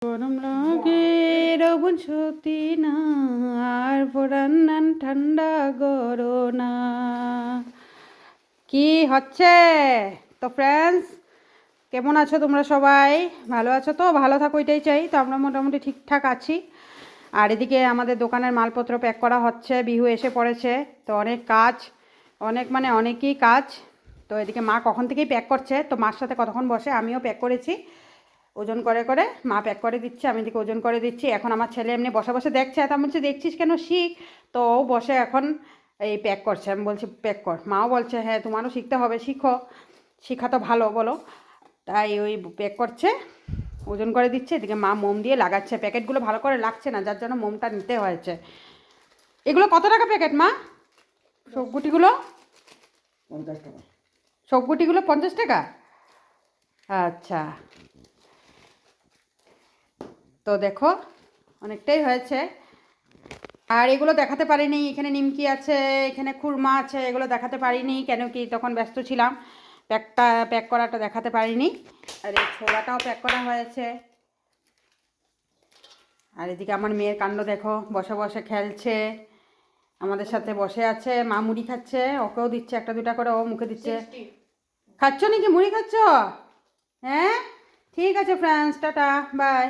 গরম লাগে রবন সত্যি না আর ভোরান্নান ঠান্ডা গরো না। কি হচ্ছে? তো ফ্রেন্ডস, কেমন আছো তোমরা? সবাই ভালো আছো তো? ভালো থাকো এটাই চাই। তো আমরা মোটামুটি ঠিকঠাক আছি। আর এদিকে আমাদের দোকানের মালপত্র প্যাক করা হচ্ছে, বিহু এসে পড়েছে, তো অনেক কাজ, অনেকই কাজ। তো এদিকে মা কখন থেকেই প্যাক করছে, তো মার সাথে কতক্ষণ বসে আমিও প্যাক করেছি। ওজন করে করে মা প্যাক করে দিচ্ছে, আমি এদিকে ওজন করে দিচ্ছি। এখন আমার ছেলে এমনি বসে বসে দেখছে, তা বলছে দেখছিস কেন, শিখ। তো ও বসে এখন এই প্যাক করছে। আমি বলছি প্যাক কর। মাও বলছে হ্যাঁ তোমারও শিখতে হবে, শিখো, শিখা তো ভালো বলো। তাই ওই প্যাক করছে, ওজন করে দিচ্ছে। এদিকে মা মোম দিয়ে লাগাচ্ছে, প্যাকেটগুলো ভালো করে লাগছে না, যার জন্য মোমটা নিতে হয়েছে। এগুলো কত টাকা প্যাকেট মা? সবগুটিগুলো 50 টাকা। সবগুটিগুলো 50 টাকা? আচ্ছা, তো দেখো অনেকটাই হয়েছে। আর এগুলো দেখাতে পারিনি, এখানে নিমকি আছে, এখানে খুরমা আছে, এগুলো দেখাতে পারিনি কেন কি তখন ব্যস্ত ছিলাম, প্যাক করাটা দেখাতে পারিনি। আর এই ছোলাটাও প্যাক করা হয়েছে। আর এদিকে আমার মেয়ের কাণ্ড দেখো, বসে বসে খেলছে, আমাদের সাথে বসে আছে। মা মুড়ি খাচ্ছে, ওকেও দিচ্ছে একটা দুটা করে, ও মুখে দিচ্ছে। খাচ্ছ নাকি মুড়ি খাচ্ছ? হ্যাঁ, ঠিক আছে ফ্রেন্ডস, টাটা, বাই।